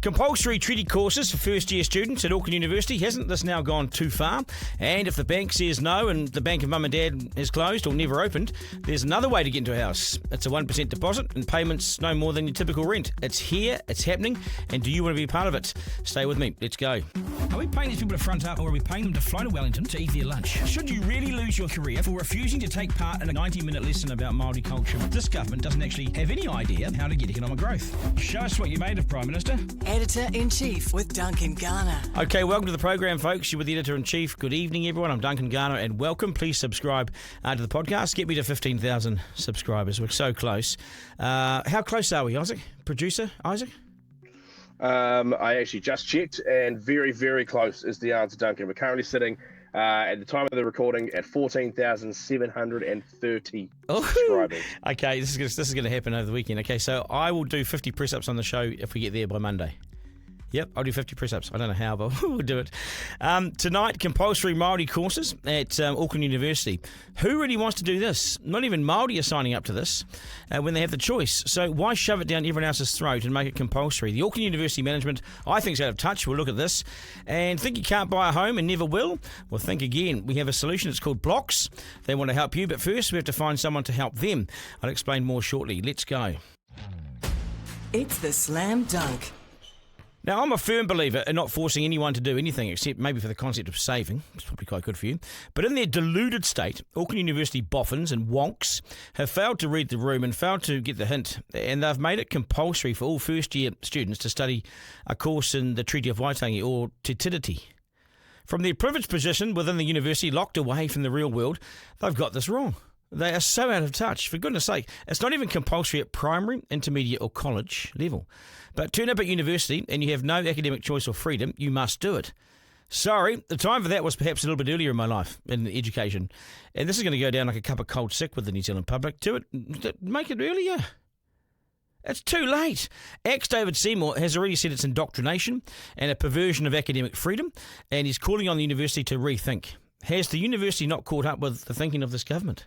Compulsory treaty courses for first-year students at Auckland University. Hasn't this now gone too far? And if the bank says no and the bank of mum and dad is closed or never opened, there's another way to get into a house. It's a 1% deposit and payments no more than your typical rent. It's here, it's happening, and do you want to be part of it? Stay with me. Let's go. Are we paying these people to front up, or are we paying them to fly to Wellington to eat their lunch? Should you really lose your career for refusing to take part in a 90-minute lesson about Māori culture? This government doesn't actually have any idea how to get economic growth. Show us what you made of, Prime Minister. Editor-in-Chief with Duncan Garner. Okay, welcome to the program, folks. You're with the Editor-in-Chief. Good evening, everyone. I'm Duncan Garner, and welcome. Please subscribe to the podcast. Get me to 15,000 subscribers. We're so close. How close are we, Isaac? Producer, Isaac? I actually just checked, and very, very close is the answer, Duncan. We're currently sitting at the time of the recording at 14,730 subscribers. Okay, this is going to happen over the weekend. Okay, so I will do 50 press-ups on the show if we get there by Monday. Yep, I'll do 50 press-ups. I don't know how, but we'll do it. Tonight, compulsory Māori courses at Auckland University. Who really wants to do this? Not even Māori are signing up to this when they have the choice. So why shove it down everyone else's throat and make it compulsory? The Auckland University management, I think, is out of touch. We'll look at this. And think you can't buy a home and never will? Well, think again. We have a solution. It's called Bloxx. They want to help you, but first we have to find someone to help them. I'll explain more shortly. Let's go. It's the Slam Dunk. Now, I'm a firm believer in not forcing anyone to do anything except maybe for the concept of saving. It's probably quite good for you. But in their deluded state, Auckland University boffins and wonks have failed to read the room and failed to get the hint. And they've made it compulsory for all first-year students to study a course in the Treaty of Waitangi, or Te Tiriti. From their privileged position within the university, locked away from the real world, they've got this wrong. They are so out of touch. For goodness sake, it's not even compulsory at primary, intermediate or college level. But turn up at university and you have no academic choice or freedom, you must do it. Sorry, the time for that was perhaps a little bit earlier in my life in education. And this is going to go down like a cup of cold sick with the New Zealand public. Do it, make it earlier. It's too late. Act David Seymour has already said it's indoctrination and a perversion of academic freedom, and he's calling on the university to rethink. Has the university not caught up with the thinking of this government?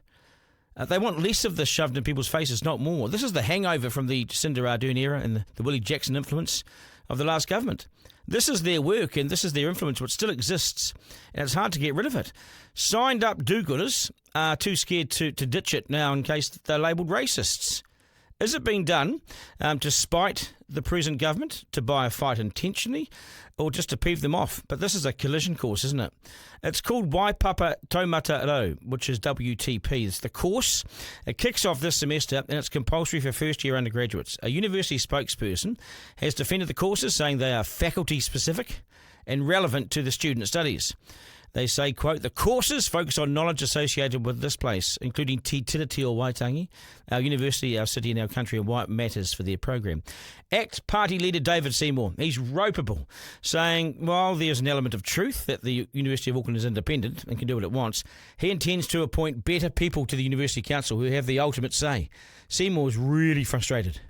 They want less of this shoved in people's faces, not more. This is the hangover from the Jacinda Ardern era and the Willie Jackson influence of the last government. This is their work and this is their influence, which still exists, and it's hard to get rid of it. Signed up do-gooders are too scared to ditch it now in case they're labelled racists. Is it being done to spite the present government, to buy a fight intentionally, or just to peeve them off? But this is a collision course, isn't it? It's called Waipapa Taumata Rau, which is WTP. It's the course. It kicks off this semester and it's compulsory for first-year undergraduates. A university spokesperson has defended the courses, saying they are faculty-specific and relevant to the student studies. They say, quote, the courses focus on knowledge associated with this place, including Te Tiriti or Waitangi, our university, our city and our country, and why it matters for their program. Act Party Leader David Seymour, he's ropeable, saying, while there's an element of truth that the University of Auckland is independent and can do what it wants, he intends to appoint better people to the University Council who have the ultimate say. Seymour's really frustrated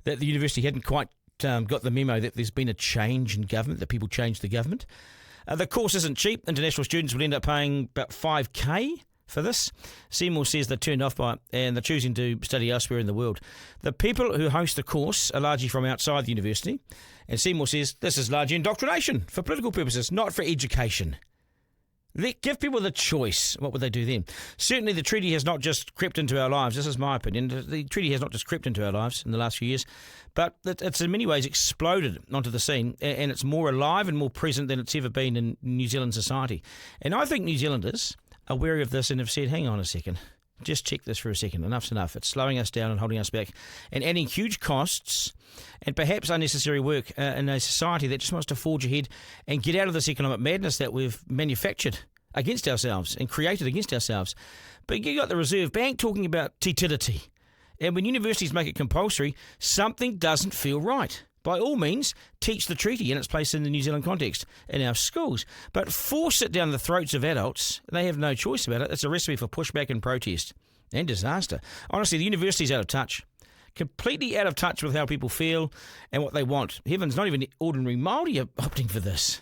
that the university hadn't quite got the memo that there's been a change in government, that people changed the government. The course isn't cheap. International students will end up paying about $5,000 for this. Seymour says they're turned off by it and they're choosing to study elsewhere in the world. The people who host the course are largely from outside the university, and Seymour says this is largely indoctrination for political purposes, not for education. Give people the choice. What would they do then? Certainly the treaty has not just crept into our lives. This is my opinion. The treaty has not just crept into our lives in the last few years, but it's in many ways exploded onto the scene, and it's more alive and more present than it's ever been in New Zealand society. And I think New Zealanders are wary of this and have said, hang on a second, just check this for a second. Enough's enough. It's slowing us down and holding us back and adding huge costs and perhaps unnecessary work in a society that just wants to forge ahead and get out of this economic madness that we've manufactured against ourselves and created against ourselves. But you got the Reserve Bank talking about Te Tiriti. And when universities make it compulsory, something doesn't feel right. By all means, teach the treaty in its place in the New Zealand context in our schools. But force it down the throats of adults, they have no choice about it. It's a recipe for pushback and protest and disaster. Honestly, the university's out of touch. Completely out of touch with how people feel and what they want. Heavens, not even ordinary Māori are opting for this.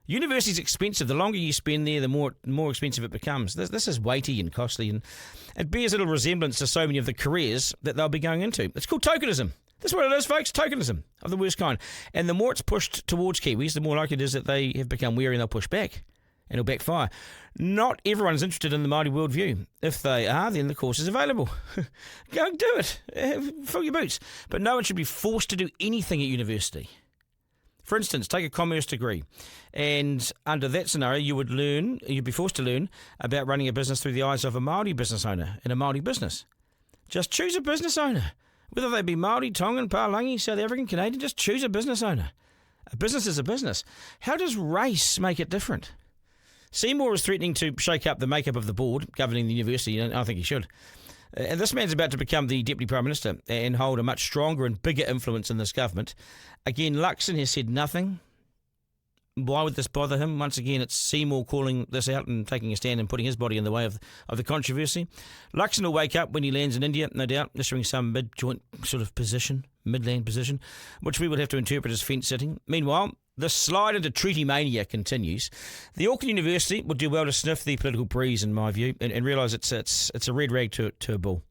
University's expensive. The longer you spend there, the more expensive it becomes. This is weighty and costly, and it bears little resemblance to so many of the careers that they'll be going into. It's called tokenism. That's what it is, folks. Tokenism of the worst kind. And the more it's pushed towards Kiwis, the more likely it is that they have become wary and they'll push back. And it'll backfire. Not everyone is interested in the Māori worldview. If they are, then the course is available. Go and do it. Fill your boots. But no one should be forced to do anything at university. For instance, take a commerce degree. And under that scenario, you'd be forced to learn about running a business through the eyes of a Māori business owner in a Māori business. Just choose a business owner. Whether they be Māori, Tongan, Palangi, South African, Canadian, just choose a business owner. A business is a business. How does race make it different? Seymour is threatening to shake up the makeup of the board governing the university, and I think he should. And this man's about to become the Deputy Prime Minister and hold a much stronger and bigger influence in this government. Again, Luxon has said nothing. Why would this bother him? Once again, it's Seymour calling this out and taking a stand and putting his body in the way of the controversy. Luxon will wake up when he lands in India, no doubt, issuing some mid-joint sort of position, midland position, which we would have to interpret as fence-sitting. Meanwhile, the slide into treaty mania continues. The Auckland University would do well to sniff the political breeze, in my view, and realise it's a red rag to a bull.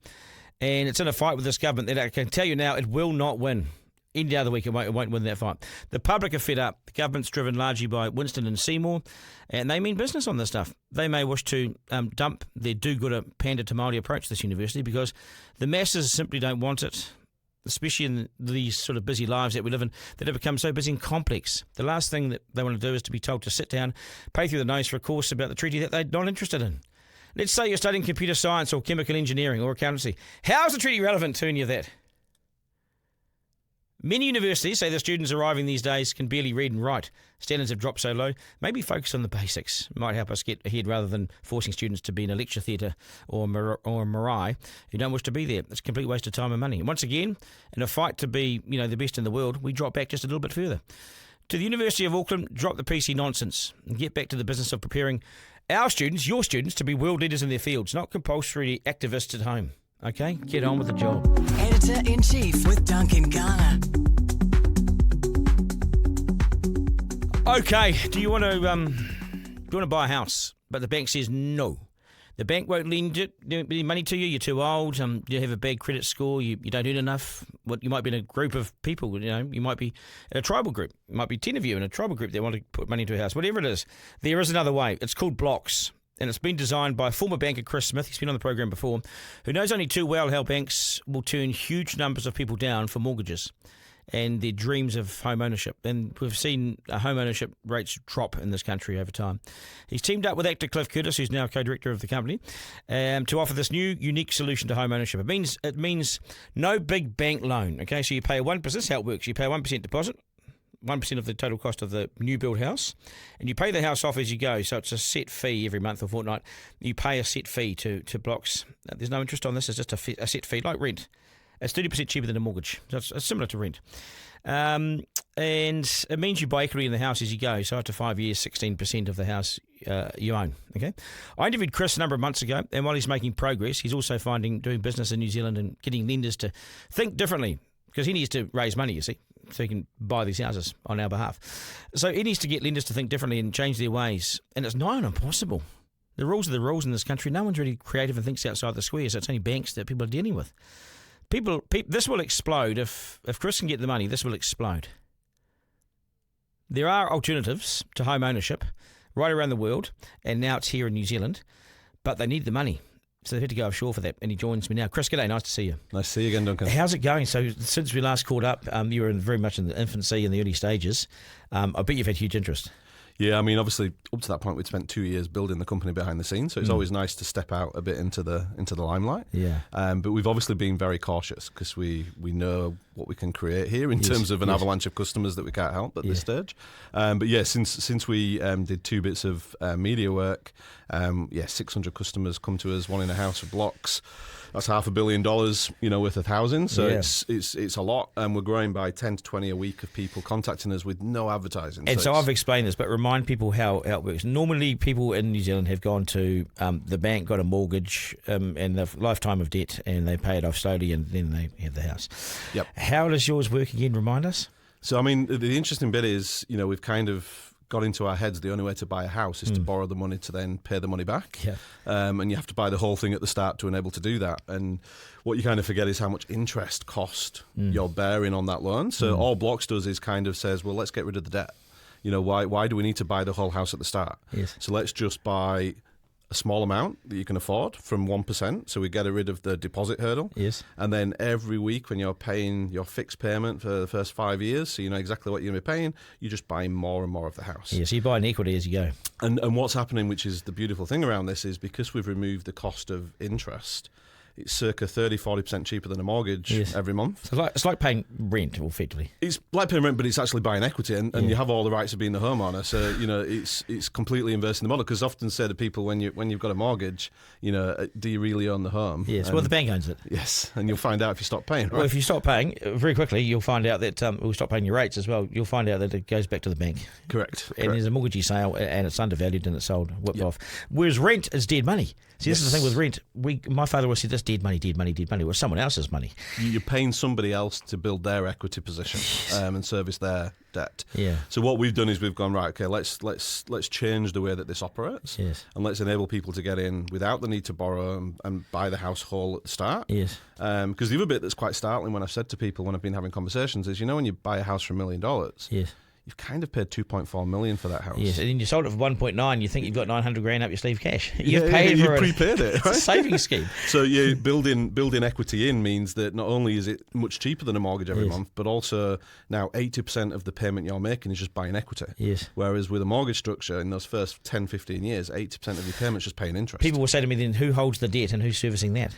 And it's in a fight with this government that I can tell you now it will not win. Any day of the week, it won't win that fight. The public are fed up. The government's driven largely by Winston and Seymour, and they mean business on this stuff. They may wish to dump their do-gooder pander to Māori approach to this university because the masses simply don't want it, especially in these sort of busy lives that we live in, that have become so busy and complex. The last thing that they want to do is to be told to sit down, pay through the nose for a course about the treaty that they're not interested in. Let's say you're studying computer science or chemical engineering or accountancy. How is the treaty relevant to any of that? Many universities say the students arriving these days can barely read and write. Standards have dropped so low. Maybe focus on the basics might help us get ahead rather than forcing students to be in a lecture theatre or a marae who don't wish to be there. It's a complete waste of time and money. And once again, in a fight to be the best in the world, we drop back just a little bit further. To the University of Auckland, drop the PC nonsense and get back to the business of preparing our students, your students, to be world leaders in their fields, not compulsory activists at home. Okay, get on with the job. Editor-in-Chief with Duncan Garner. Okay, do you want to buy a house, but the bank says no? The bank won't lend money to you. You're too old. You have a bad credit score. You don't earn enough. You might be in a group of people. You might be in a tribal group. It might be 10 of you in a tribal group that want to put money into a house. Whatever it is, there is another way. It's called Bloxx. And it's been designed by former banker Chris Smith, he's been on the program before, who knows only too well how banks will turn huge numbers of people down for mortgages and their dreams of home ownership. And we've seen home ownership rates drop in this country over time. He's teamed up with actor Cliff Curtis, who's now co-director of the company, to offer this new, unique solution to home ownership. It means no big bank loan. Okay, so you pay 1%. This is how it works. You pay a 1% deposit. 1% of the total cost of the new build house, and you pay the house off as you go, so it's a set fee every month or fortnight. You pay a set fee to Bloxx. There's no interest on this, it's just a set fee, like rent. It's 30% cheaper than a mortgage, so it's similar to rent. And it means you buy equity in the house as you go, so after 5 years, 16% of the house you own. Okay, I interviewed Chris a number of months ago, and while he's making progress, he's also finding doing business in New Zealand and getting lenders to think differently, because he needs to raise money, you see, so he can buy these houses on our behalf. So he needs to get lenders to think differently and change their ways. And it's nigh on impossible. The rules are the rules in this country. No one's really creative and thinks outside the square, so it's only banks that people are dealing with. This will explode. If Chris can get the money, this will explode. There are alternatives to home ownership right around the world, and now it's here in New Zealand, but they need the money. So they've had to go offshore for that, and he joins me now. Chris, g'day, nice to see you. Nice to see you again, Duncan. How's it going? So since we last caught up, you were very much in the infancy, in the early stages. I bet you've had huge interest. Yeah, I mean, obviously, up to that point, we'd spent 2 years building the company behind the scenes, so it's always nice to step out a bit into the limelight. Yeah. But we've obviously been very cautious because we know what we can create here in terms of an avalanche of customers that we can't help at this stage. But yeah, since we did 2 bits of media work, 600 customers come to us, one in a house with Bloxx. That's $500 million, worth of housing. So it's a lot, and we're growing by 10 to 20 a week of people contacting us with no advertising. And so I've explained this, but remind people how it works. Normally, people in New Zealand have gone to the bank, got a mortgage, and the lifetime of debt, and they pay it off slowly, and then they have the house. Yep. How does yours work again? Remind us. So I mean, the interesting bit is, we've kind of got into our heads the only way to buy a house is to borrow the money to then pay the money back. Yeah. And you have to buy the whole thing at the start to enable to do that. And what you kind of forget is how much interest cost you're bearing on that loan. So all Bloxx does is kind of says, well, let's get rid of the debt. You know, why do we need to buy the whole house at the start? Yes. So let's just buy a small amount that you can afford from 1%, so we get rid of the deposit hurdle. Yes. And then every week when you're paying your fixed payment for the first 5 years, so you know exactly what you're going to be paying, you just buy more and more of the house. Yeah, so you buy an equity as you go. And what's happening, which is the beautiful thing around this, is because we've removed the cost of interest, it's circa 30-40% cheaper than a mortgage every month. So it's like paying rent, effectively. It's like paying rent, but it's actually buying equity, and you have all the rights of being the homeowner. So you know, it's completely inversing the model. Because often say to people, when you've got a mortgage, you know, do you really own the home? Yes. Well, the bank owns it. Yes, and you'll find out if you stop paying. Right? Well, if you stop paying very quickly, you'll find out that we'll stop paying your rates as well. You'll find out that it goes back to the bank. Correct. And there's a mortgagee sale, and it's undervalued, and it's sold, whipped off. Whereas rent is dead money. See, this is the thing with rent. My father always said, "That's dead money, dead money, dead money." Well, someone else's money. You're paying somebody else to build their equity position and service their debt. Yeah. So what we've done is we've gone, right, okay, let's change the way that this operates. Yes. And let's enable people to get in without the need to borrow and buy the house whole at the start. Yes. Because the other bit that's quite startling when I've said to people when I've been having conversations is, you know, when you buy a house for $1 million, yes, you've kind of paid $2.4 million for that house. Yes, and then you sold it for 1.9. You think you've got 900 grand up your sleeve cash. You prepaid it. It's a savings scheme. So building equity in means that not only is it much cheaper than a mortgage every month, but also now 80% of the payment you're making is just buying equity. Yes. Whereas with a mortgage structure, in those first 10, 15 years, 80% of your payment's just paying interest. People will say to me then, who holds the debt and who's servicing that?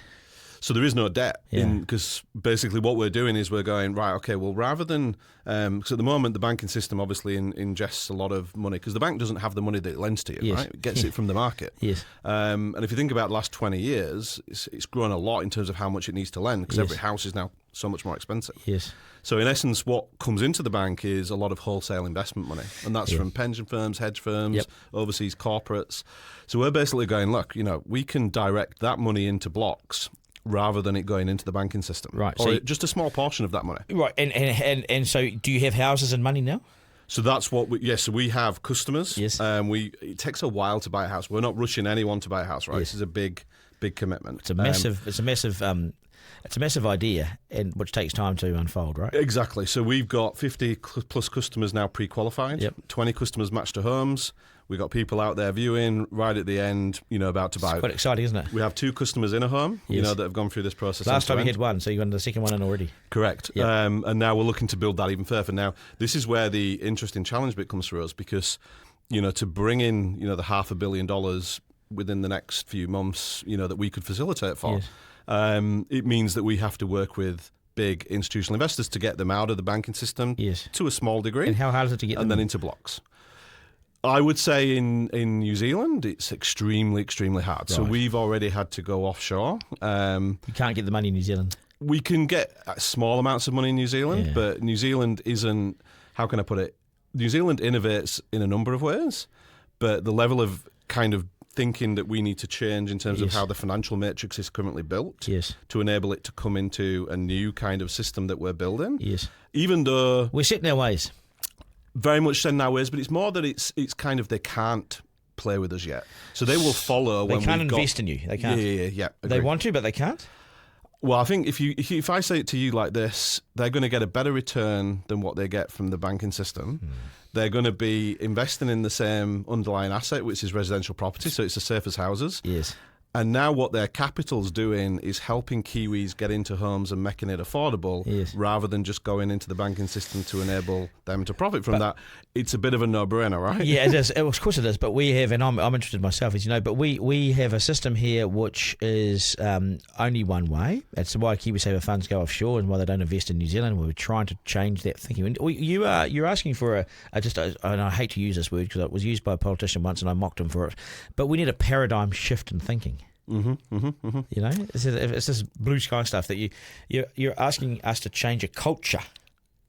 So there is no debt, because basically what we're doing is we're going, right, okay, well, rather than, because at the moment the banking system obviously ingests a lot of money, because the bank doesn't have the money that it lends to you, right? It gets it from the market. Yes. And if you think about the last 20 years, it's grown a lot in terms of how much it needs to lend, because every house is now so much more expensive. Yes. So in essence, what comes into the bank is a lot of wholesale investment money, and that's from pension firms, hedge firms, overseas corporates. So we're basically going, look, you know, we can direct that money into Bloxx rather than it going into the banking system. Right. Or so just a small portion of that money. Right. And so do you have houses and money now? So that's what so we have customers. Yes. It takes a while to buy a house. We're not rushing anyone to buy a house, right? This is a big commitment. It's a massive idea, and which takes time to unfold, right? Exactly. So we've got 50 plus customers now pre-qualified. 20 customers matched to homes. We've got people out there viewing right at the end, you know, about to buy. It's quite exciting, isn't it? We have 2 customers in a home, you know, that have gone through this process. Last time you had 1, so you got the second one in already. Correct. Yep. And now we're looking to build that even further. Now, this is where the interesting challenge bit comes for us, because, you know, to bring in, you know, the $500 million within the next few months, you know, that we could facilitate for, it means that we have to work with big institutional investors to get them out of the banking system to a small degree. And how hard is it to get them? And then into Bloxx. I would say in New Zealand, it's extremely, extremely hard. Right. So we've already had to go offshore. You can't get the money in New Zealand. We can get small amounts of money in New Zealand, but New Zealand isn't, how can I put it? New Zealand innovates in a number of ways, but the level of kind of thinking that we need to change in terms of how the financial matrix is currently built to enable it to come into a new kind of system that we're building. Yes. Even though we're set in our ways. Very much set in our ways, but it's more that it's kind of they can't play with us yet. So they will follow when we can't invest in you. They can't. Yeah. They want to, but they can't. Well, I think if I say it to you like this, they're going to get a better return than what they get from the banking system. They're going to be investing in the same underlying asset, which is residential property, so it's as safe as houses. Yes. And now what their capital's doing is helping Kiwis get into homes and making it affordable rather than just going into the banking system to enable them to profit from that. It's a bit of a no-brainer, right? Yeah, it is. Of course it is. But we have, and I'm interested myself, as you know, but we have a system here which is only one way. That's why KiwiSaver funds go offshore and why they don't invest in New Zealand. We're trying to change that thinking. You're asking for and I hate to use this word because it was used by a politician once and I mocked him for it, but we need a paradigm shift in thinking. You know, it's this blue sky stuff that you're asking us to change a culture.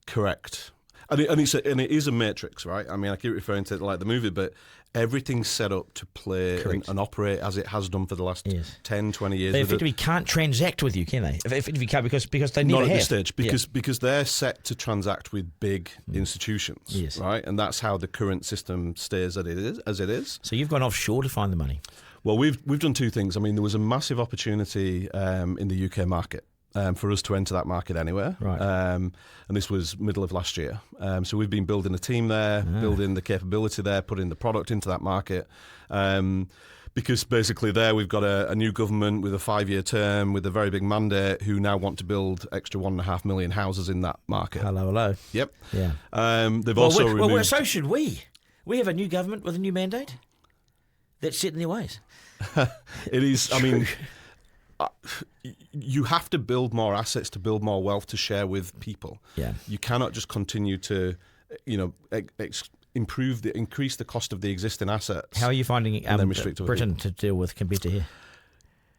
Correct. And it is a matrix, right? I mean, I keep referring to it like the movie, but everything's set up to play and operate as it has done for the last 10, 20 years. They effectively can't transact with you, can they? Effectively can't because they never Not at have. this stage, because they're set to transact with big institutions, right? And that's how the current system stays as it is. So you've gone offshore to find the money. Well, we've done two things. I mean, there was a massive opportunity in the UK market. For us to enter that market anywhere. Right. And this was middle of last year. So we've been building a team there, building the capability there, putting the product into that market. Because basically there we've got a new government with a 5-year term with a very big mandate who now want to build extra 1.5 million houses in that market. Hello. Yep. Yeah. They've also removed... Well, so should we. We have a new government with a new mandate. That's set in their ways. It is, I mean... You have to build more assets to build more wealth to share with people. Yeah. You cannot just continue to, increase the cost of the existing assets. How are you finding Britain to deal with compared to here?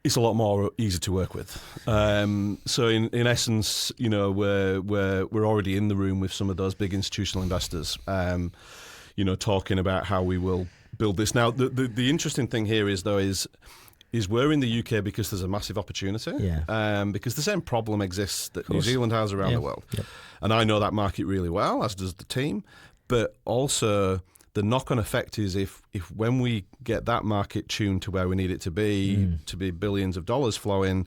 It's a lot more easy to work with. So in essence, we're already in the room with some of those big institutional investors. Talking about how we will build this. Now, the interesting thing here is we're in the UK because there's a massive opportunity. Yeah. Because the same problem exists that New Zealand has around the world. Yep. And I know that market really well, as does the team. But also the knock-on effect is if when we get that market tuned to where we need it to be billions of dollars flowing,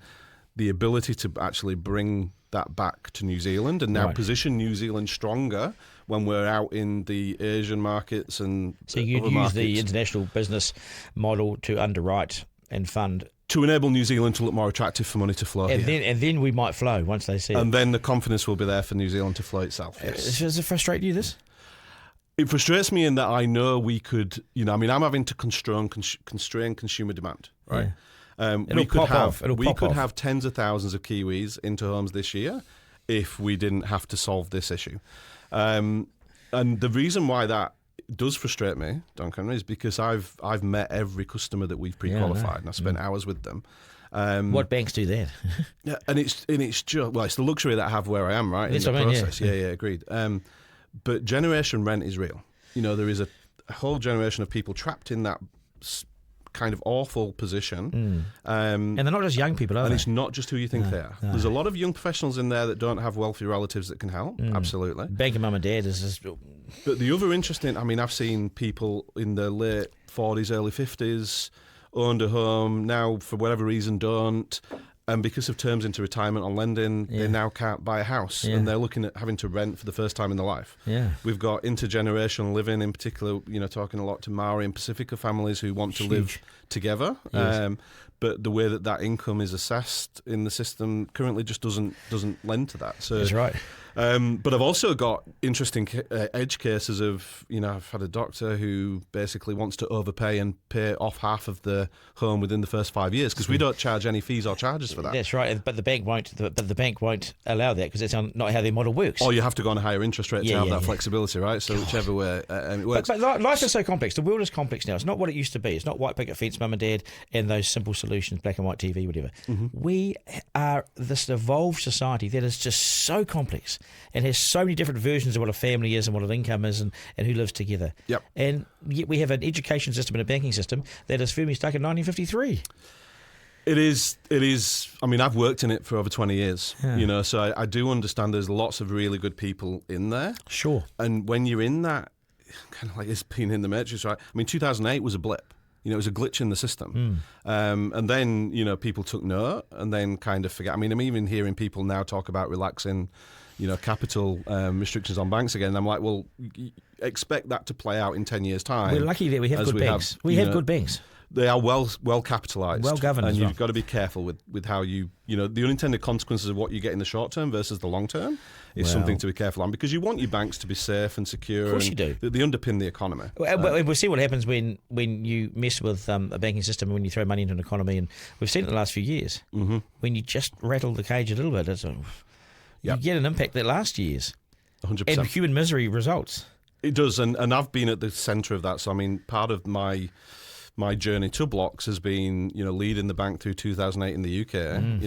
the ability to actually bring that back to New Zealand and now position New Zealand stronger when we're out in the Asian markets and so you'd use the international business model to underwrite and fund to enable New Zealand to look more attractive for money to flow here. And then we might flow once they see it. And then the confidence will be there for New Zealand to flow itself. Yes. Does it frustrate you, this? It frustrates me in that I know we could, I'm having to constrain consumer demand, right? Yeah. We could have tens of thousands of Kiwis into homes this year if we didn't have to solve this issue. And the reason why that does frustrate me, Duncan, is because I've met every customer that we've pre-qualified and I've spent hours with them. What banks do that? Yeah, and it's just it's the luxury that I have where I am, right? That's in the what I mean, process. Yeah, agreed. But generation rent is real. There is a whole generation of people trapped in that kind of awful position. And they're not just young people, are they? And it's not just who you think they are. No. There's a lot of young professionals in there that don't have wealthy relatives that can help. Absolutely. Banking mum and dad is just... But the other interesting, I've seen people in their late 40s, early 50s, owned a home, now for whatever reason don't. And because of terms into retirement on lending, they now can't buy a house. And they're looking at having to rent for the first time in their life. Yeah. We've got intergenerational living, in particular, talking a lot to Maori and Pacifica families who want to live together. Yes. But the way that income is assessed in the system currently just doesn't lend to that. So that's right. But I've also got interesting edge cases of, I've had a doctor who basically wants to overpay and pay off half of the home within the first 5 years because we don't charge any fees or charges for that. That's right, but the bank won't. But the bank won't allow that because that's not how their model works. Or you have to go on a higher interest rate to have that flexibility, right? So whichever way it works. But life is so complex. The world is complex now. It's not what it used to be. It's not white picket fence, mum and dad, and those simple solutions, black and white TV, whatever. We are this evolved society that is just so complex and has so many different versions of what a family is and what an income is and who lives together. Yep. And yet we have an education system and a banking system that is firmly stuck in 1953. It is. I've worked in it for over 20 years, so I do understand there's lots of really good people in there. Sure. And when you're in that, kind of like it's being in the matrix, right? 2008 was a blip. It was a glitch in the system. And then, people took note and then kind of forget. I'm even hearing people now talk about relaxing, capital restrictions on banks again. And I'm like, well, expect that to play out in 10 years' time. We're lucky that we have good banks. We have good banks. They are well capitalised. Well governed. And you've got to be careful with how the unintended consequences of what you get in the short term versus the long term is something to be careful on because you want your banks to be safe and secure. Of course you do. They underpin the economy. We'll see what happens when you mess with a banking system and when you throw money into an economy. And we've seen it in the last few years. When you just rattle the cage a little bit, you get an impact that lasts years. 100%. And human misery results. It does. And I've been at the centre of that. So, part of my my journey to Bloxx has been, leading the bank through 2008 in the UK.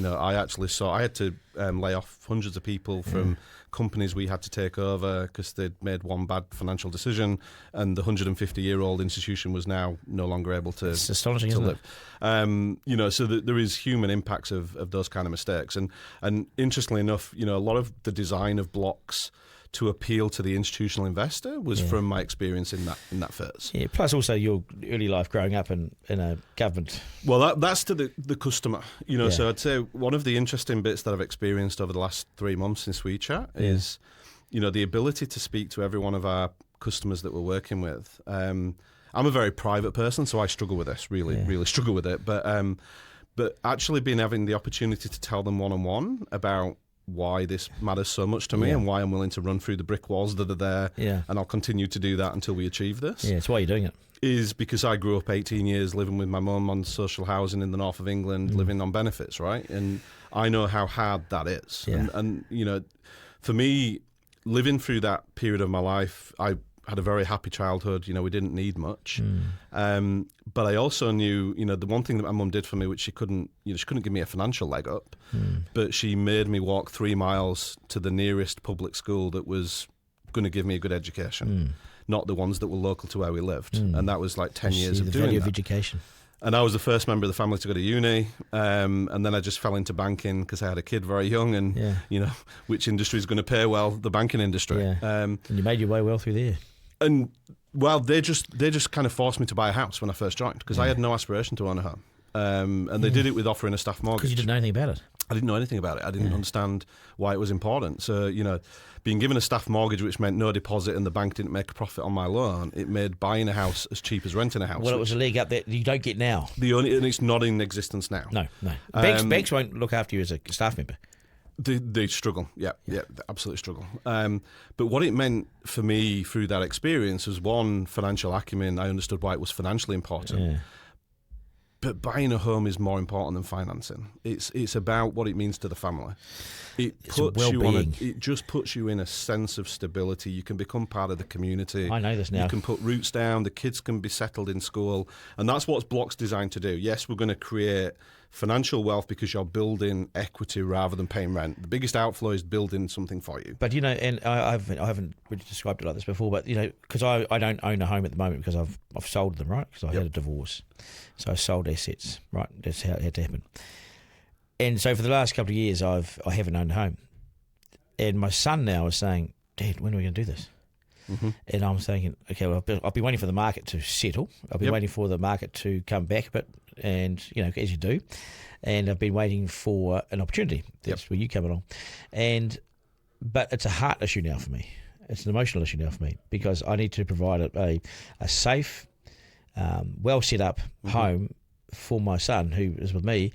I actually I had to lay off hundreds of people from companies we had to take over because they'd made one bad financial decision, and the 150-year-old institution was now no longer able to. It's astonishing, isn't it? So there is human impacts of those kind of mistakes, and interestingly enough, a lot of the design of Bloxx to appeal to the institutional investor was from my experience in that phase. Yeah, plus also your early life growing up in a government. Well, that's to the customer, So I'd say one of the interesting bits that I've experienced over the last 3 months since we chat is, the ability to speak to every one of our customers that we're working with. I'm a very private person, so I struggle with this, really struggle with it. But actually having the opportunity to tell them one-on-one about why this matters so much to me and why I'm willing to run through the brick walls that are there, and I'll continue to do that until we achieve this. Yeah, it's why you're doing it. Is because I grew up 18 years living with my mum on social housing in the north of England, living on benefits, right? And I know how hard that is. Yeah. And for me, living through that period of my life, I had a very happy childhood. We didn't need much. But I also knew, the one thing that my mum did for me, which she couldn't give me a financial leg up, but she made me walk 3 miles to the nearest public school that was going to give me a good education, not the ones that were local to where we lived. And that was like 10 years of doing that. The value of education. And I was the first member of the family to go to uni, and then I just fell into banking because I had a kid very young, and which industry is going to pay well? The banking industry. Yeah. And you made your way well through there. And well, they just kind of forced me to buy a house when I first joined because I had no aspiration to own a home, and they did it with offering a staff mortgage. Because you didn't know anything about it. I didn't know anything about it. I didn't understand why it was important. So being given a staff mortgage, which meant no deposit, and the bank didn't make a profit on my loan, it made buying a house as cheap as renting a house. Well, it was a leg up that you don't get now. And it's not in existence now. No. Banks won't look after you as a staff member. They struggle, yeah, they absolutely struggle. But what it meant for me through that experience was, one, financial acumen. I understood why it was financially important. Yeah. But buying a home is more important than financing. It's about what it means to the family. It just puts you in a sense of stability. You can become part of the community. I know this now. You can put roots down. The kids can be settled in school, and that's what Bloxx designed to do. Yes, we're going to create financial wealth because you're building equity rather than paying rent. The biggest outflow is building something for you. But and I haven't really described it like this before. But because I don't own a home at the moment because I've sold them, right? Because I had a divorce, so I sold assets, right? That's how it had to happen. And so for the last couple of years, I haven't owned a home. And my son now is saying, "Dad, when are we going to do this?" Mm-hmm. And I'm thinking, okay, well, I've been waiting for the market to settle. I've been waiting for the market to come back a bit, and as you do. And I've been waiting for an opportunity. That's where you come along. But it's a heart issue now for me. It's an emotional issue now for me because I need to provide a safe, well set up home for my son who is with me.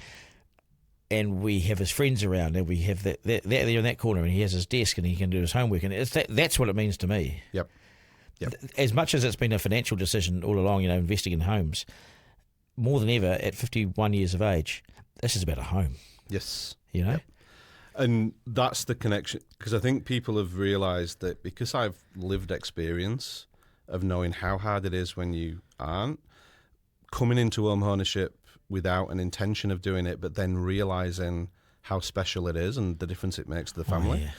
And we have his friends around, and we have that there in that corner, and he has his desk, and he can do his homework, and that's what it means to me. Yep. As much as it's been a financial decision all along, investing in homes, more than ever at 51 years of age, this is about a home. Yes. Yep. And that's the connection, because I think people have realised that because I've lived experience of knowing how hard it is when you aren't, coming into home ownership without an intention of doing it, but then realising how special it is and the difference it makes to the family. Oh, yeah.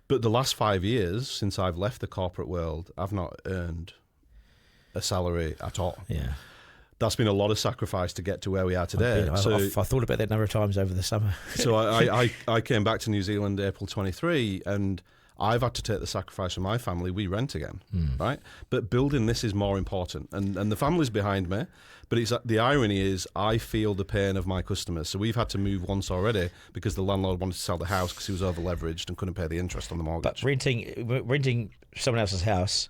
But the last 5 years, since I've left the corporate world, I've not earned a salary at all. Yeah. That's been a lot of sacrifice to get to where we are today. I thought about that a number of times over the summer. So I came back to New Zealand April 23, and I've had to take the sacrifice from my family. We rent again, right? But building this is more important, and the family's behind me. But the irony is I feel the pain of my customers. So we've had to move once already because the landlord wanted to sell the house because he was over leveraged and couldn't pay the interest on the mortgage. But renting someone else's house,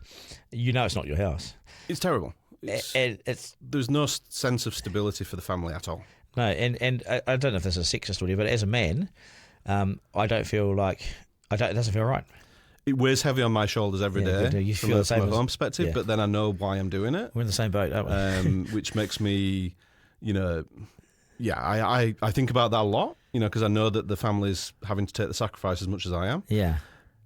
it's not your house. It's terrible. There's no sense of stability for the family at all. No, and I don't know if this is sexist or whatever, but as a man, I don't feel like it doesn't feel right. It weighs heavy on my shoulders every day you from feel a the same home perspective, but then I know why I'm doing it. We're in the same boat, aren't we? Which makes me, I think about that a lot, because I know that the family's having to take the sacrifice as much as I am. Yeah.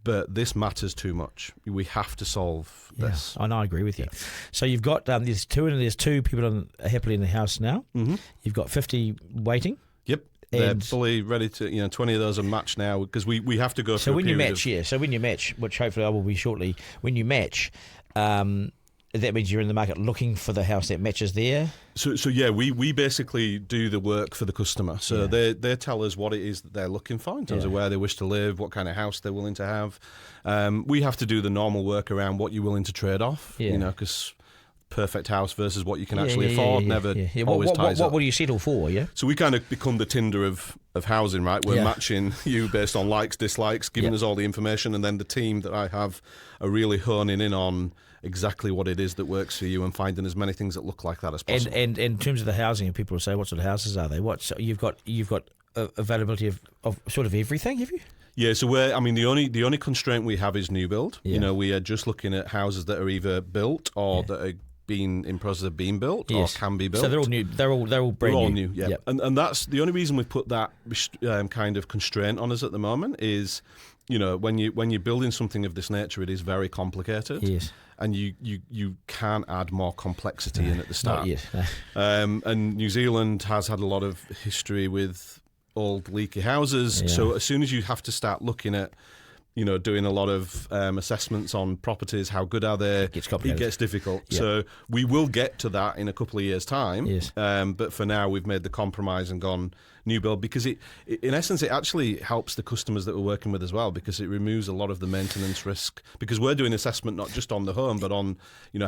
But this matters too much. We have to solve this. And I agree with you. So you've got there's two people happily in the house now. Mm-hmm. You've got 50 waiting. Yep. They're fully ready to, 20 of those are matched now because we have to go through So when you period match, which hopefully I will be shortly, when you match, that means you're in the market looking for the house that matches there. So yeah, we basically do the work for the customer. So they tell us what it is that they're looking for in terms of where they wish to live, what kind of house they're willing to have. We have to do the normal work around what you're willing to trade off, because perfect house versus what you can actually afford never always ties up. What do you settle for, yeah? So we kind of become the Tinder of housing, right? We're matching you based on likes, dislikes, giving us all the information, and then the team that I have are really honing in on exactly what it is that works for you and finding as many things that look like that as possible. And in terms of the housing, and people will say, what sort of houses are they? You've got availability of sort of everything, have you? Yeah, so the only constraint we have is new build. Yeah. We are just looking at houses that are either built or that are being in process of being built or can be built. So they're all new. They're all brand new. They're all new. Yeah. Yep. And that's the only reason we've put that kind of constraint on us at the moment is, when you're building something of this nature, it is very complicated. Yes. And you can add more complexity in at the start. Not yet. And New Zealand has had a lot of history with old leaky houses. Yeah. So as soon as you have to start looking at, doing a lot of assessments on properties, how good are they? It gets difficult. Yeah. So we will get to that in a couple of years' time. Yes. But for now, we've made the compromise and gone new build because in essence, it actually helps the customers that we're working with as well because it removes a lot of the maintenance risk. Because we're doing assessment not just on the home, but on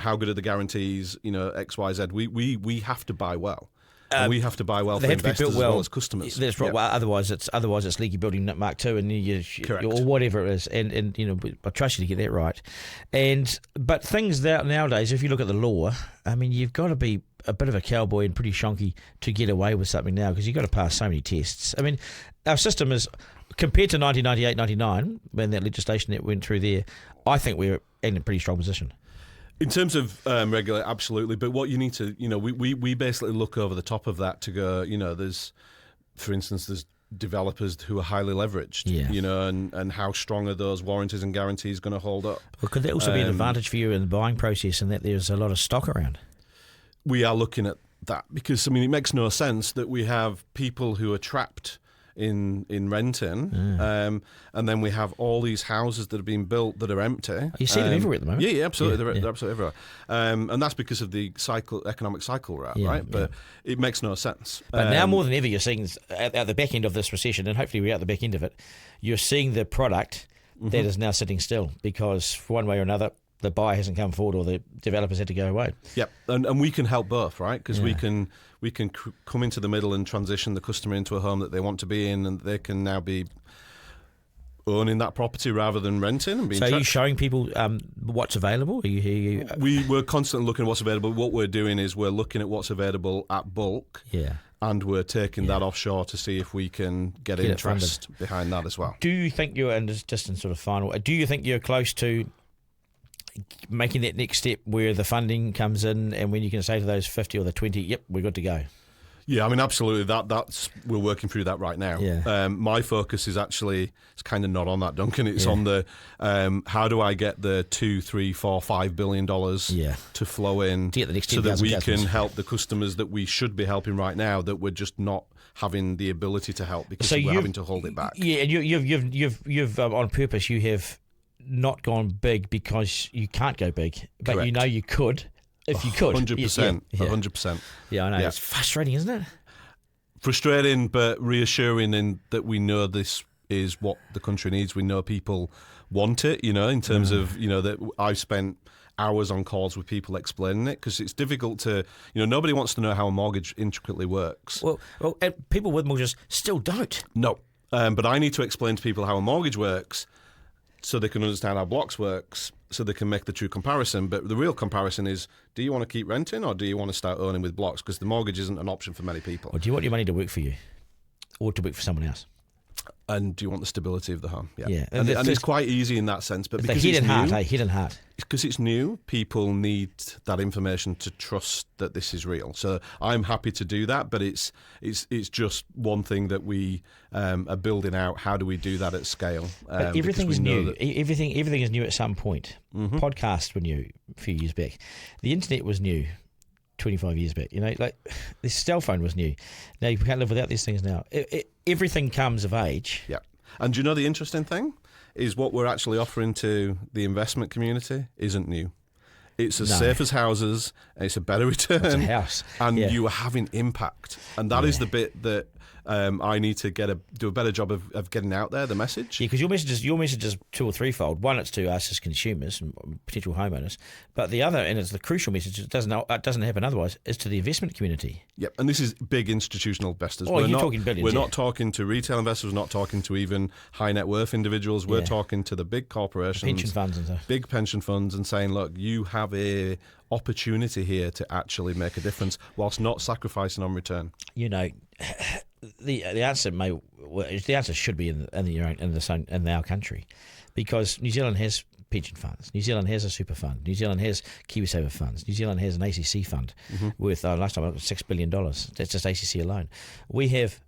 how good are the guarantees, X, Y, Z. We have to buy well. And we have to buy well for investors as well as customers. That's right. Well, otherwise it's leaky building Mark II, and or whatever it is. And I trust you to get that right. But things that nowadays, if you look at the law, you've got to be a bit of a cowboy and pretty shonky to get away with something now because you've got to pass so many tests. Our system is compared to 1998-99 when that legislation that went through there. I think we're in a pretty strong position. In terms of regulate, absolutely. But what you need to, we basically look over the top of that to go, there's developers who are highly leveraged, and how strong are those warranties and guarantees going to hold up? Well, could that also be an advantage for you in the buying process in that there's a lot of stock around? We are looking at that because, it makes no sense that we have people who are trapped in renting, and then we have all these houses that are being built that are empty. You see them everywhere at the moment. Yeah, absolutely. They're absolutely everywhere, and that's because of the economic cycle we're at, right? But it makes no sense. But now more than ever, you're seeing at the back end of this recession, and hopefully we're at the back end of it. You're seeing the product that is now sitting still because, for one way or another, the buyer hasn't come forward or the developers had to go away. Yep, and we can help both, right? Because we can come into the middle and transition the customer into a home that they want to be in, and they can now be owning that property rather than renting and being So are you showing people what's available? We're constantly looking at what's available. What we're doing is we're looking at what's available at bulk. Yeah. And we're taking that offshore to see if we can get interest behind that as well. Do you think you're, and just in sort of final, do you think you're close to making that next step where the funding comes in and when you can say to those 50 or the 20, yep, we're good to go? Yeah, absolutely. That's we're working through that right now. Yeah. My focus is actually, it's kind of not on that, Duncan. It's on the how do I get the $2, $3, $4, $5 billion to flow in to get the next so that we customers can help the customers that we should be helping right now that we're just not having the ability to help because we're having to hold it back. Yeah, and you've on purpose you have not gone big because you can't go big, but Correct. You could. If you could. 100%. 100%. Yeah, I know. Yeah. It's frustrating, isn't it? Frustrating, but reassuring in that we know this is what the country needs. We know people want it, in terms of, that I've spent hours on calls with people explaining it because it's difficult to, nobody wants to know how a mortgage intricately works. Well, and people with mortgages still don't. No, but I need to explain to people how a mortgage works so they can understand how Bloxx works, so they can make the true comparison. But the real comparison is, do you want to keep renting or do you want to start owning with Bloxx? Because the mortgage isn't an option for many people. Or do you want your money to work for you or to work for someone else? And do you want the stability of the home? Yeah. And it's quite easy in that sense. But the because hidden it's heart, new, hidden heart. because it's new, people need that information to trust that this is real. So I'm happy to do that, but it's just one thing that we are building out. How do we do that at scale? But everything is new. Everything is new at some point. Mm-hmm. Podcasts were new a few years back. The internet was new 25 years back. Like the cell phone was new. Now you can't live without these things now. Everything comes of age. Yeah. And do you know the interesting thing is what we're actually offering to the investment community isn't new. It's as safe as houses. It's a better return. It's a house. And you are having impact. And that is the bit that I need to do a better job of getting out there, the message. Yeah, because your message is two or threefold. One, it's to us as consumers and potential homeowners. But the other, and it's the crucial message, it doesn't happen otherwise, is to the investment community. Yep, and this is big institutional investors. Oh, you're talking billions. We're not talking to retail investors. We're not talking to even high net worth individuals. We're talking to the big corporations, pension funds and stuff. Big pension funds, and saying, look, you have a opportunity here to actually make a difference whilst not sacrificing on return. The answer should be in our country, because New Zealand has pension funds. New Zealand has a super fund. New Zealand has KiwiSaver funds. New Zealand has an ACC fund worth last time it was $6 billion. That's just ACC alone. We have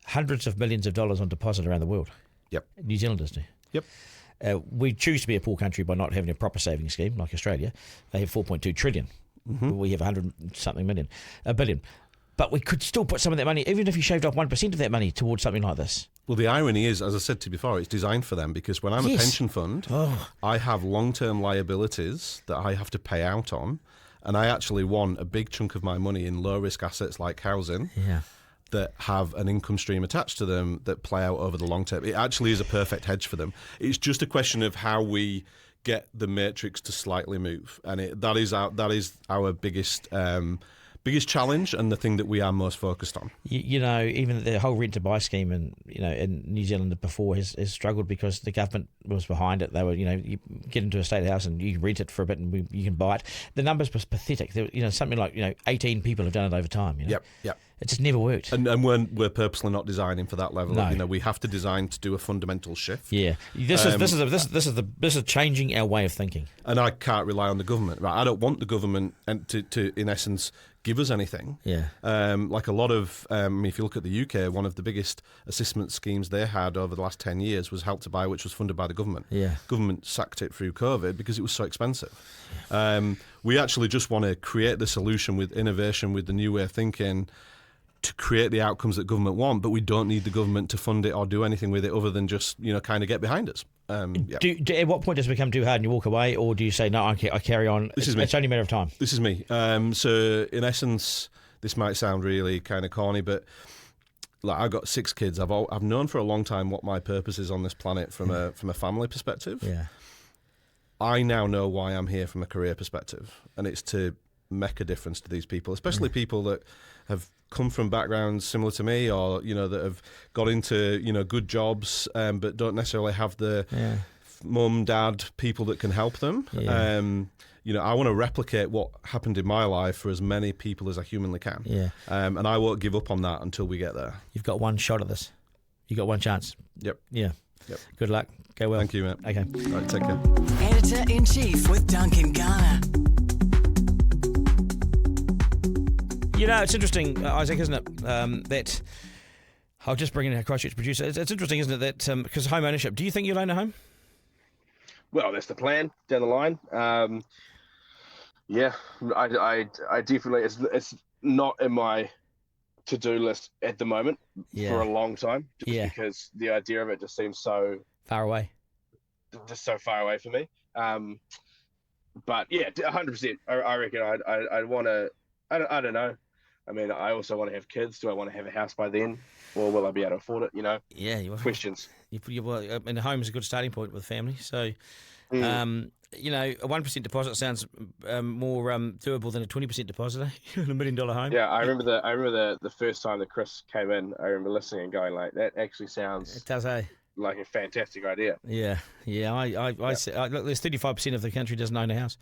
hundreds of millions of dollars on deposit around the world. Yep. New Zealanders do. Yep. We choose to be a poor country by not having a proper savings scheme like Australia. They have 4.2 trillion. We have 100-something million, a billion. But we could still put some of that money, even if you shaved off 1% of that money, towards something like this. Well, the irony is, as I said to you before, it's designed for them, because when I'm a pension fund, I have long-term liabilities that I have to pay out on, and I actually want a big chunk of my money in low-risk assets like housing that have an income stream attached to them that play out over the long term. It actually is a perfect hedge for them. It's just a question of how we get the matrix to slightly move, and that is our biggest challenge, and the thing that we are most focused on. Even the whole rent to buy scheme in New Zealand before has struggled because the government was behind it. They were, you get into a state house and you rent it for a bit and you can buy it. The numbers was pathetic. Something like 18 people have done it over time. Yep. It just never worked. And we're purposely not designing for that level. No. We have to design to do a fundamental shift. Yeah, this is changing our way of thinking. And I can't rely on the government. Right, I don't want the government to in essence give us anything. Yeah. Like a lot of, if you look at the UK, one of the biggest assessment schemes they had over the last 10 years was Help to Buy, which was funded by the government. Yeah. Government sacked it through COVID because it was so expensive. We actually just want to create the solution with innovation, with the new way of thinking, to create the outcomes that government want, but we don't need the government to fund it or do anything with it other than just, kind of get behind us. At what point does it become too hard and you walk away, or do you say, no, I carry on? It's only a matter of time. This is me. So in essence, this might sound really kind of corny, but I've got 6 kids. I've known for a long time what my purpose is on this planet from a family perspective. Yeah. I now know why I'm here from a career perspective, and it's to make a difference to these people, especially people that have come from backgrounds similar to me, or that have got into good jobs, but don't necessarily have the mum, dad, people that can help them. I want to replicate what happened in my life for as many people as I humanly can. Yeah. And I won't give up on that until we get there. You've got one shot at this. You've got one chance. Yep. Yeah. Yep. Good luck. Go well. Thank you, mate. Okay. All right, take care. Editor-in-Chief with Duncan Garner. It's interesting, Isaac, isn't it, that I'll just bring in our Christchurch producer. It's interesting, isn't it, that because home ownership, do you think you'll own a home? Well, that's the plan down the line. I definitely, it's not in my to-do list at the moment for a long time, just because the idea of it just seems so far away. Just so far away for me. But yeah, 100%. I reckon I want to. I don't know. I mean, I also want to have kids. Do I want to have a house by then, or will I be able to afford it? Yeah, you questions. And a home is a good starting point with family. So, a 1% deposit sounds more doable than a 20% deposit in $1 million home. Yeah, I remember the first time that Chris came in. I remember listening and going like, that actually sounds. It does, like a fantastic idea. Yeah. I say, look, there's 35% of the country doesn't own a house.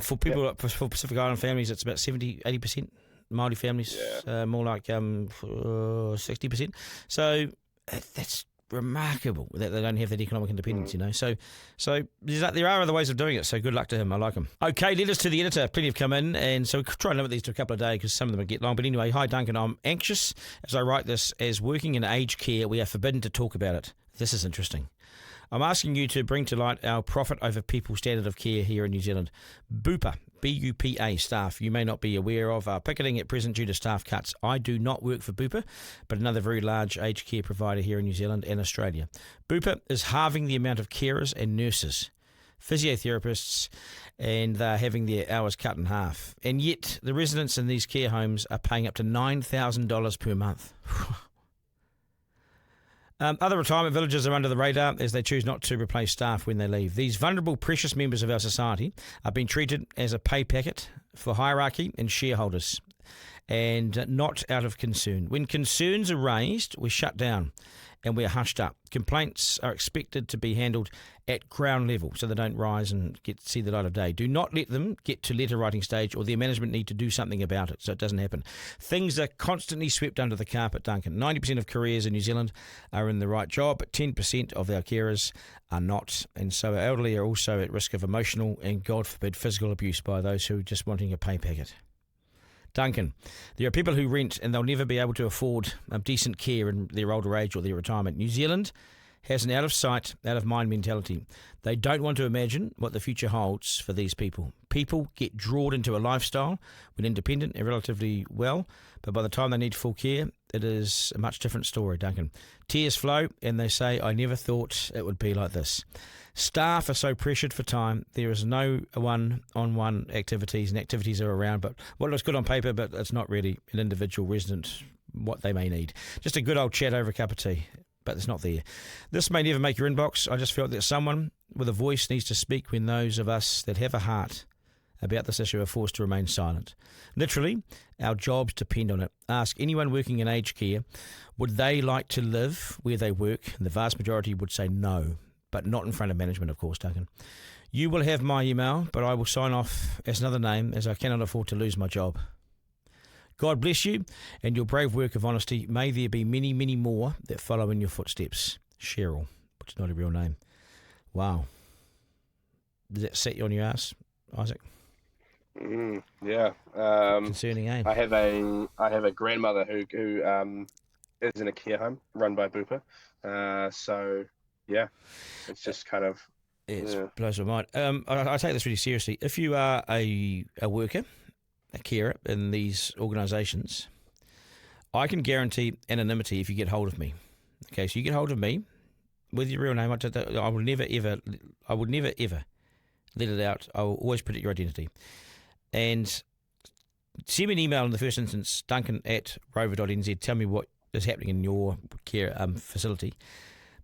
For people for Pacific Island families, it's about 70-80%. Māori families, more like 60%. So that's remarkable that they don't have that economic independence, you know. So there are other ways of doing it. So good luck to him. I like him. Okay, letters to the editor. Plenty have come in, and so we'll try and limit these to a couple of days because some of them will get long. But anyway, hi Duncan. I'm anxious as I write this. As working in aged care, we are forbidden to talk about it. This is interesting. I'm asking you to bring to light our profit over people standard of care here in New Zealand. Bupa, B-U-P-A staff, you may not be aware of, are picketing at present due to staff cuts. I do not work for Bupa, but another very large aged care provider here in New Zealand and Australia. Bupa is halving the amount of carers and nurses, physiotherapists, and they're having their hours cut in half. And yet the residents in these care homes are paying up to $9,000 per month. Other retirement villages are under the radar as they choose not to replace staff when they leave. These vulnerable, precious members of our society are being treated as a pay packet for hierarchy and shareholders, and not out of concern. When concerns are raised, we're shut down and we're hushed up. Complaints are expected to be handled at ground level so they don't rise and see the light of day. Do not let them get to letter writing stage, or their management need to do something about it so it doesn't happen. Things are constantly swept under the carpet, Duncan. 90% of careers in New Zealand are in the right job, but 10% of our carers are not. And so our elderly are also at risk of emotional and, God forbid, physical abuse by those who are just wanting a pay packet. Duncan, there are people who rent and they'll never be able to afford decent care in their older age or their retirement. New Zealand has an out-of-sight, out-of-mind mentality. They don't want to imagine what the future holds for these people. People get drawn into a lifestyle when independent and relatively well, but by the time they need full care, it is a much different story, Duncan. Tears flow and they say, I never thought it would be like this. Staff are so pressured for time. There is no one-on-one activities, and activities are around, but what looks good on paper, but it's not really an individual resident what they may need. Just a good old chat over a cup of tea, but it's not there. This may never make your inbox. I just felt that someone with a voice needs to speak when those of us that have a heart about this issue are forced to remain silent. Literally, our jobs depend on it. Ask anyone working in aged care, would they like to live where they work? And the vast majority would say no. But not in front of management, of course, Duncan. You will have my email, but I will sign off as another name as I cannot afford to lose my job. God bless you and your brave work of honesty. May there be many, many more that follow in your footsteps. Cheryl, which is not a real name. Wow. Does that set you on your ass, Isaac? Yeah. Concerning, eh? I have a grandmother who is in a care home run by Bupa. So yeah, it's just kind of it blows my mind. I take this really seriously. If you are a worker, a carer in these organisations, I can guarantee anonymity if you get hold of me. Okay, so you get hold of me with your real name. I would never ever let it out. I will always protect your identity. And send me an email in the first instance, duncan@rover.nz. Tell me what is happening in your care facility.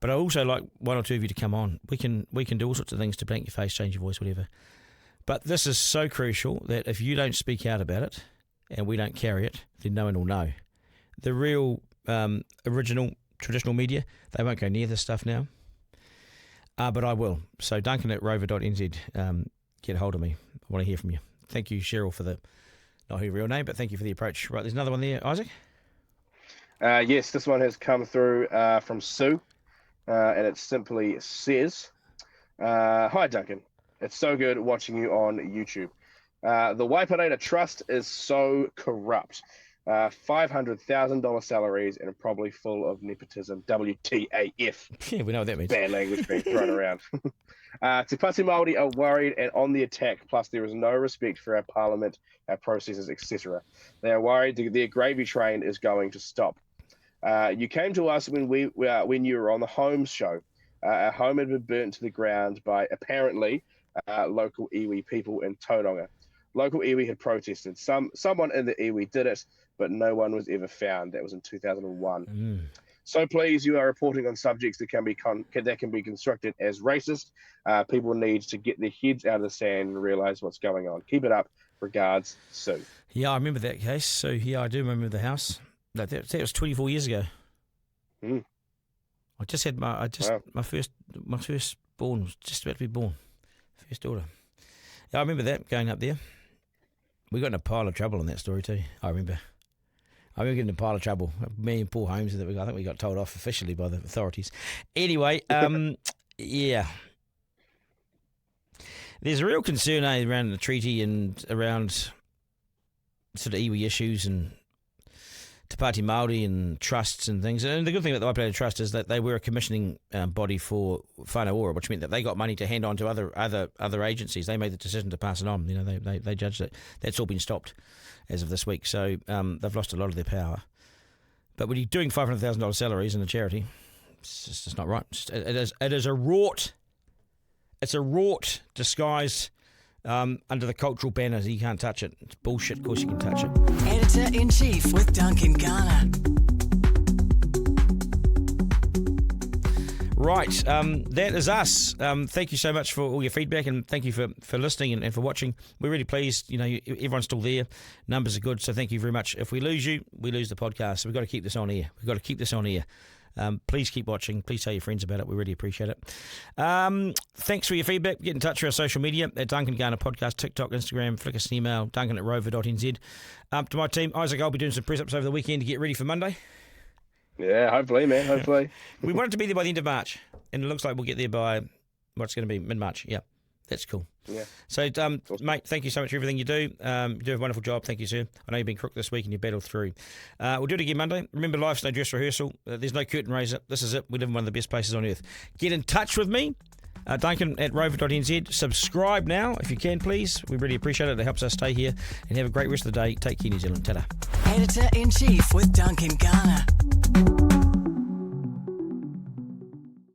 But I also like one or two of you to come on. We can do all sorts of things to blank your face, change your voice, whatever. But this is so crucial that if you don't speak out about it and we don't carry it, then no one will know. The real original traditional media, they won't go near this stuff now. But I will. So Duncan@rover.nz, get hold of me. I want to hear from you. Thank you, Cheryl, for not her real name, but thank you for the approach. Right, there's another one there, Isaac? Yes, this one has come through from Sue. And it simply says, hi, Duncan. It's so good watching you on YouTube. The Waitangi Trust is so corrupt. $500,000 salaries and probably full of nepotism. WTAF. Yeah, we know what that means. Bad language being thrown around. Te Pāti Māori are worried and on the attack. Plus, there is no respect for our parliament, our processes, etc. They are worried their gravy train is going to stop. You came to us when you were on the Homes show. Our home had been burnt to the ground by apparently local iwi people in Tauranga. Local iwi had protested. Someone in the iwi did it, but no one was ever found. That was in 2001. So please, you are reporting on subjects that can be constructed as racist. People need to get their heads out of the sand and realise what's going on. Keep it up. Regards, Sue. Yeah, I remember that case. So yeah, I do remember the house. That was 24 years ago. I just had my first born was just about to be born, first daughter. Yeah, I remember that going up there. We got in a pile of trouble on that story too. I remember. I'm getting in a pile of trouble. Me and Paul Holmes, I think we got told off officially by the authorities. Anyway, yeah. There's a real concern around the treaty and around sort of iwi issues and Te Pāti Māori and trusts and things. And the good thing about the Waipareira Trust is that they were a commissioning body for whānau ora, which meant that they got money to hand on to other agencies. They made the decision to pass it on. You know, they judged it. That's all been stopped as of this week. So they've lost a lot of their power. But when you're doing $500,000 salaries in a charity, it's just not right. It is a rort. It's a rort disguised under the cultural banner. You can't touch it. It's bullshit. Of course you can touch it. Editor-in-Chief with Duncan Garner. Right, that is us. Thank you so much for all your feedback, and thank you for listening and for watching. We're really pleased. You know, everyone's still there. Numbers are good, so thank you very much. If we lose you, we lose the podcast. So we've got to keep this on air. Please keep watching. Please tell your friends about it. We really appreciate it. Thanks for your feedback. Get in touch with our social media at Duncan Garner Podcast, TikTok, Instagram, flick us an email, duncan@rover.nz. To my team, Isaac, I'll be doing some press-ups over the weekend to get ready for Monday. Yeah, hopefully, man. Hopefully. We wanted to be there by the end of March, and it looks like we'll get there by, what's going to be, mid-March. Yeah, that's cool. Yeah. So, mate, thank you so much for everything you do. You do a wonderful job. Thank you, sir. I know you've been crook this week and you battled through. We'll do it again Monday. Remember, life's no dress rehearsal. There's no curtain raiser. This is it. We live in one of the best places on earth. Get in touch with me. Duncan at rover.nz. Subscribe now if you can, please. We really appreciate it. It helps us stay here. And have a great rest of the day. Take care, New Zealand. Ta-da. Editor-in-Chief with Duncan Garner.